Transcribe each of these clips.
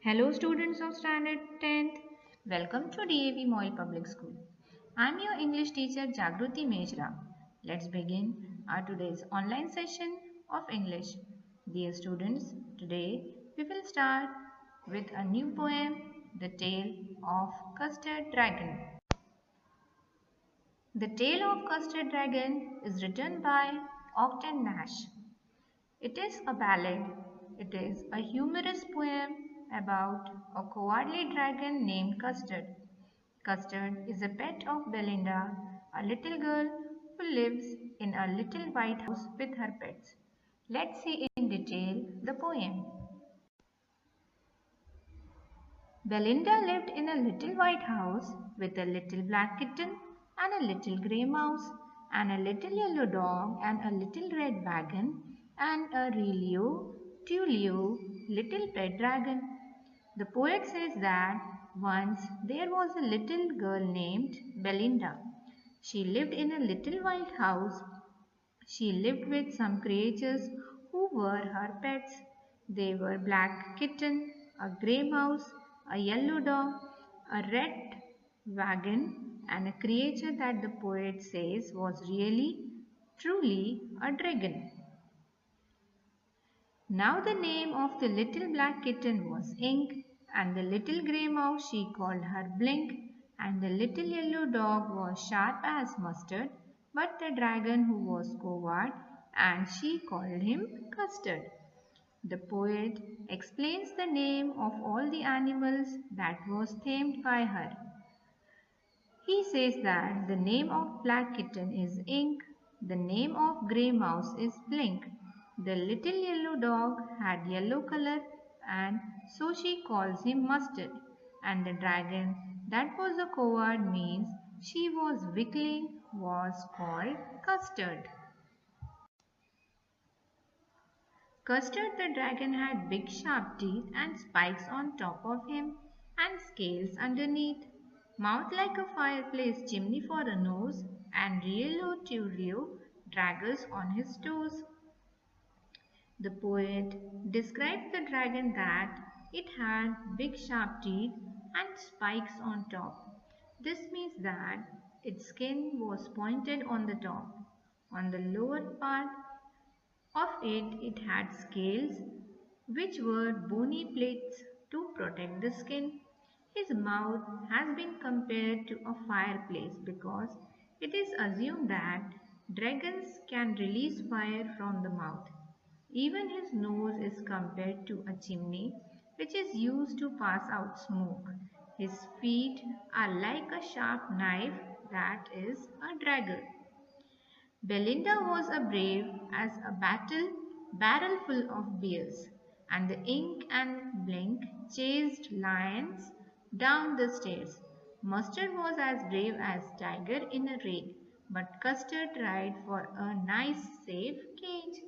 Hello students of standard 10th. Welcome to DAV Moil Public School. I am your English teacher Jagruti Mejra. Let's begin our today's online session of English. Dear students, today we will start with a new poem, The Tale of Custard Dragon. The Tale of Custard Dragon is written by Ogden Nash. It is a ballad. It is a humorous poem about a cowardly dragon named Custard. Custard is a pet of Belinda, a little girl who lives in a little white house with her pets. Let's see in detail the poem. Belinda lived in a little white house with a little black kitten and a little grey mouse and a little yellow dog and a little red wagon and a Relio, Tulio, little pet dragon. The poet says that once there was a little girl named Belinda. She lived in a little white house. She lived with some creatures who were her pets. They were black kitten, a grey mouse, a yellow dog, a red wagon, and a creature that the poet says was really, truly a dragon. Now the name of the little black kitten was Ink, and the little grey mouse she called her Blink, and the little yellow dog was sharp as mustard, but the dragon who was coward, and she called him Custard. The poet explains the name of all the animals that was named by her. He says that the name of black kitten is Ink, the name of grey mouse is Blink. The little yellow dog had yellow color and so she calls him Mustard. And the dragon that was a coward means she was weakling was called Custard. Custard the dragon had big sharp teeth and spikes on top of him and scales underneath, mouth like a fireplace chimney for a nose, and Rielo Turio daggers on his toes. The poet described the dragon that it had big sharp teeth and spikes on top. This means that its skin was pointed on the top. On the lower part of it had scales, which were bony plates to protect the skin. His mouth has been compared to a fireplace because it is assumed that dragons can release fire from the mouth. Even his nose is compared to a chimney, which is used to pass out smoke. His feet are like a sharp knife that is a dagger. Belinda was a brave as a barrel full of bears, and the Ink and Blink chased lions down the stairs. Mustard was as brave as tiger in a raid, but Custard tried for a nice safe cage.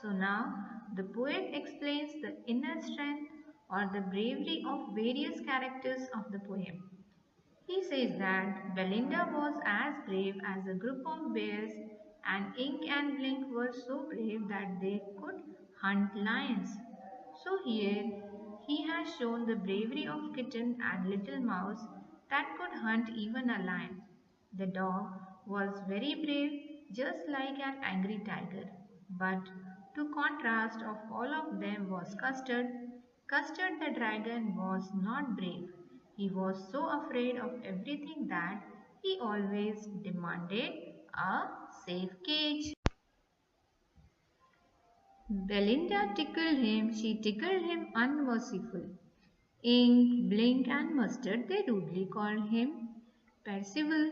So now the poet explains the inner strength or the bravery of various characters of the poem. He says that Belinda was as brave as a group of bears and Ink and Blink were so brave that they could hunt lions. So here he has shown the bravery of Kitten and Little Mouse that could hunt even a lion. The dog was very brave just like an angry tiger. But to contrast of all of them was Custard. Custard the dragon was not brave. He was so afraid of everything that he always demanded a safe cage. Belinda tickled him, she tickled him unmerciful. Ink, Blink and Mustard they rudely called him Percival.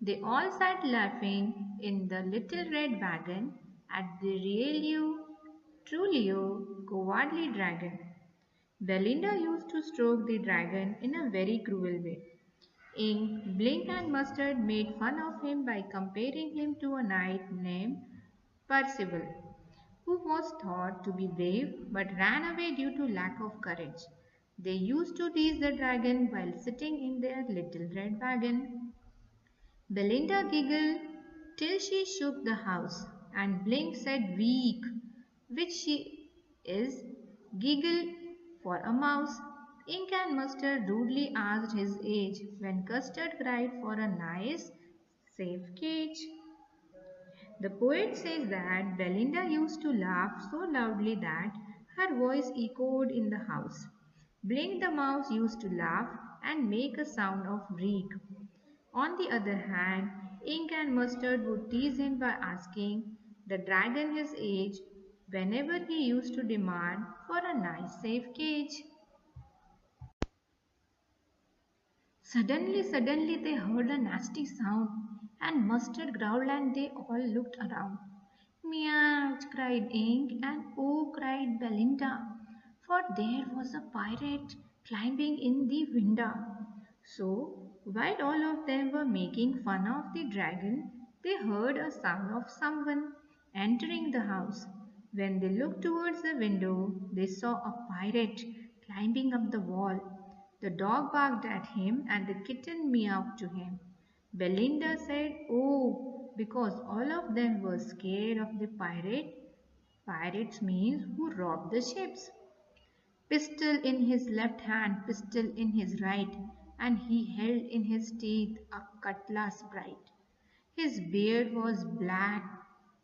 They all sat laughing in the little red wagon at the Rielio, Trulio, cowardly dragon. Belinda used to stroke the dragon in a very cruel way. Ink, Blink and Mustard made fun of him by comparing him to a knight named Percival, who was thought to be brave but ran away due to lack of courage. They used to tease the dragon while sitting in their little red wagon. Belinda giggled till she shook the house, and Blink said weak, which she is, giggle for a mouse. Ink and Mustard rudely asked his age when Custard cried for a nice, safe cage. The poet says that Belinda used to laugh so loudly that her voice echoed in the house. Blink the mouse used to laugh and make a sound of reek. On the other hand, Ink and Mustard would tease him by asking the dragon his age whenever he used to demand for a nice safe cage. Suddenly they heard a nasty sound, and Mustard growled and they all looked around. Meow! Cried Ink, and oh! Cried Belinda, for there was a pirate climbing in the window. So, while all of them were making fun of the dragon, they heard a sound of someone entering the house. When they looked towards the window, they saw a pirate climbing up the wall. The dog barked at him and the kitten meowed to him. Belinda said, "Oh," because all of them were scared of the pirate. Pirates means who robbed the ships. Pistol in his left hand, pistol in his right, and he held in his teeth a cutlass bright. His beard was black,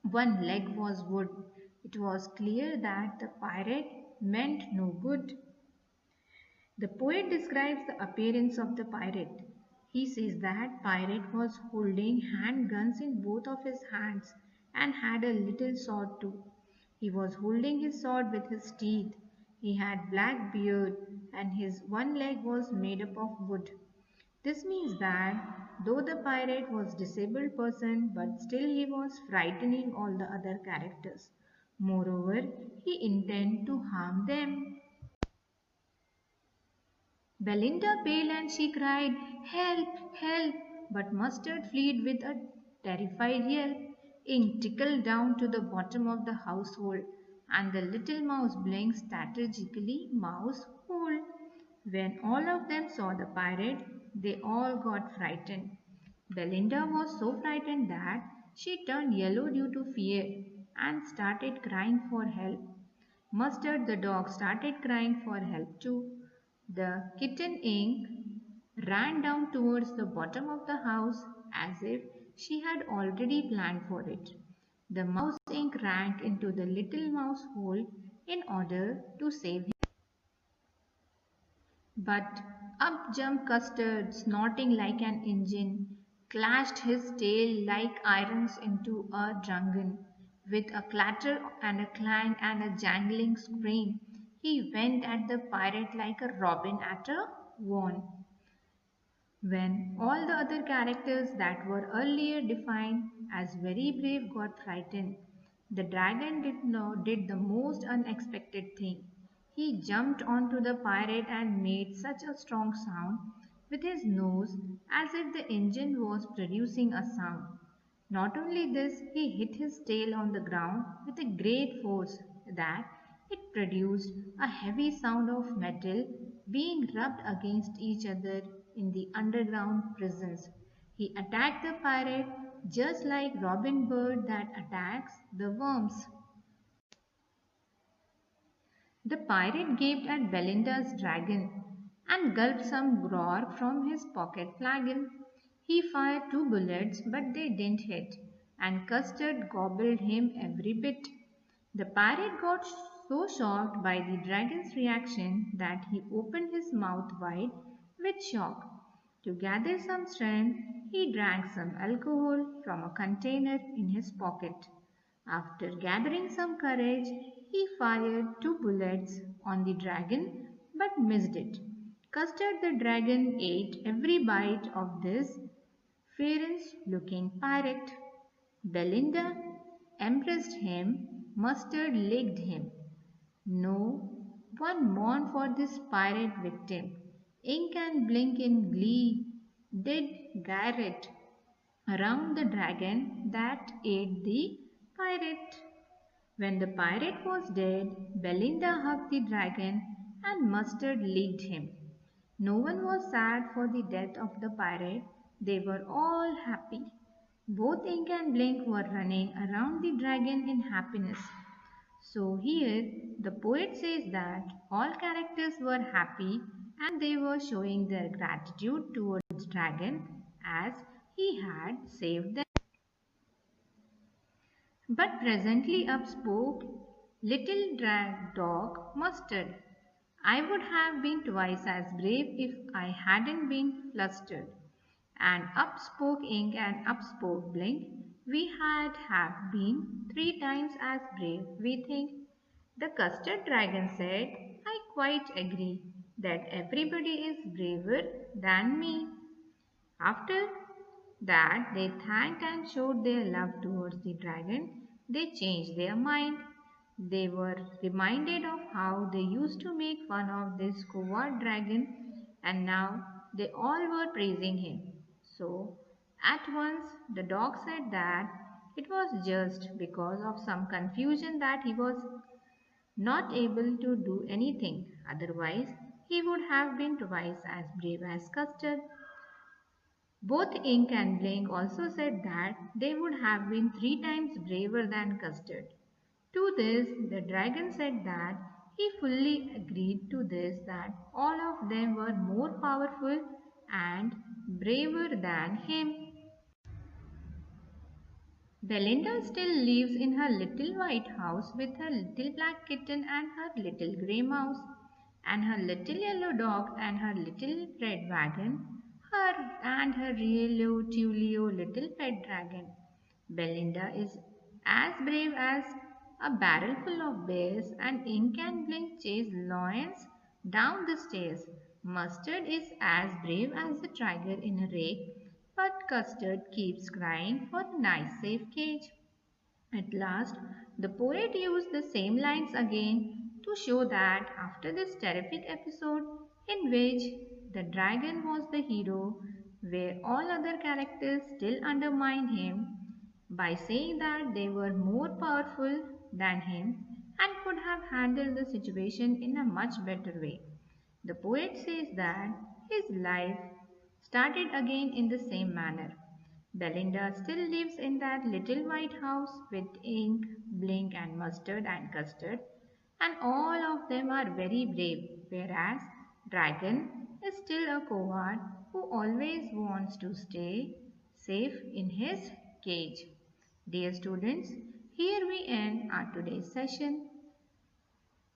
one leg was wood. It was clear that the pirate meant no good. The poet describes the appearance of the pirate. He says that pirate was holding handguns in both of his hands and had a little sword too. He was holding his sword with his teeth. He had black beard and his one leg was made up of wood. This means that though the pirate was disabled person but still he was frightening all the other characters. Moreover, he intended to harm them. Belinda paled and she cried, "Help! Help!" But Mustard fled with a terrified yell. Ink tickled down to the bottom of the household, and the little mouse blinked strategically mouse hole. When all of them saw the pirate, they all got frightened. Belinda was so frightened that she turned yellow due to fear and started crying for help. Mustard the dog started crying for help too. The kitten Ink ran down towards the bottom of the house as if she had already planned for it. The mouse Ink ran into the little mouse hole in order to save him. But up jumped Custard, snorting like an engine, clashed his tail like irons into a drunken. With a clatter and a clang and a jangling scream, he went at the pirate like a robin at a wand. When all the other characters that were earlier defined as very brave got frightened, the dragon did the most unexpected thing. He jumped onto the pirate and made such a strong sound with his nose as if the engine was producing a sound. Not only this, he hit his tail on the ground with a great force that it produced a heavy sound of metal being rubbed against each other in the underground prisons. He attacked the pirate just like Robin Bird that attacks the worms. The pirate gaped at Belinda's dragon and gulped some grog from his pocket flagon. He fired two bullets, but they didn't hit, and Custard gobbled him every bit. The pirate got so shocked by the dragon's reaction that he opened his mouth wide with shock. To gather some strength, he drank some alcohol from a container in his pocket. After gathering some courage, he fired two bullets on the dragon but missed it. Custard the dragon ate every bite of this fierce looking pirate. Belinda embraced him, Mustard licked him. No one mourned for this pirate victim. Ink and Blink in glee did Garrett around the dragon that ate the pirate. When the pirate was dead, Belinda hugged the dragon and Mustard licked him. No one was sad for the death of the pirate, they were all happy. Both Ink and Blink were running around the dragon in happiness. So here the poet says that all characters were happy and they were showing their gratitude towards dragon as he had saved them. But presently up spoke little dog Mustard. I would have been twice as brave if I hadn't been flustered. And up spoke Ink and up spoke Blink. We had have been 3 times as brave, we think. The custard dragon said, I quite agree that everybody is braver than me. After that, they thanked and showed their love towards the dragon. They changed their mind. They were reminded of how they used to make fun of this coward dragon, and now they all were praising him. So, at once, the dog said that it was just because of some confusion that he was not able to do anything. Otherwise, he would have been twice as brave as Custard. Both Ink and Blink also said that they would have been 3 times braver than Custard. To this, the dragon said that he fully agreed to this, that all of them were more powerful and braver than him. Belinda still lives in her little white house with her little black kitten and her little grey mouse, and her little yellow dog and her little red wagon, her and her Riello Tulio little pet dragon. Belinda is as brave as a barrel full of bears, and Ink and Blink chase lions down the stairs. Mustard is as brave as a tiger in a rake, but Custard keeps crying for a nice safe cage. At last, the poet used the same lines again to show that after this terrific episode, in which the dragon was the hero, where all other characters still undermined him by saying that they were more powerful than him and could have handled the situation in a much better way. The poet says that his life started again in the same manner. Belinda still lives in that little white house with Ink, Blink, and Mustard and Custard, and all of them are very brave, whereas Dragon is still a coward who always wants to stay safe in his cage. Dear students, here we end our today's session.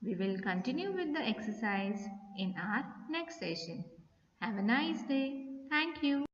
We will continue with the exercise in our next session. Have a nice day. Thank you.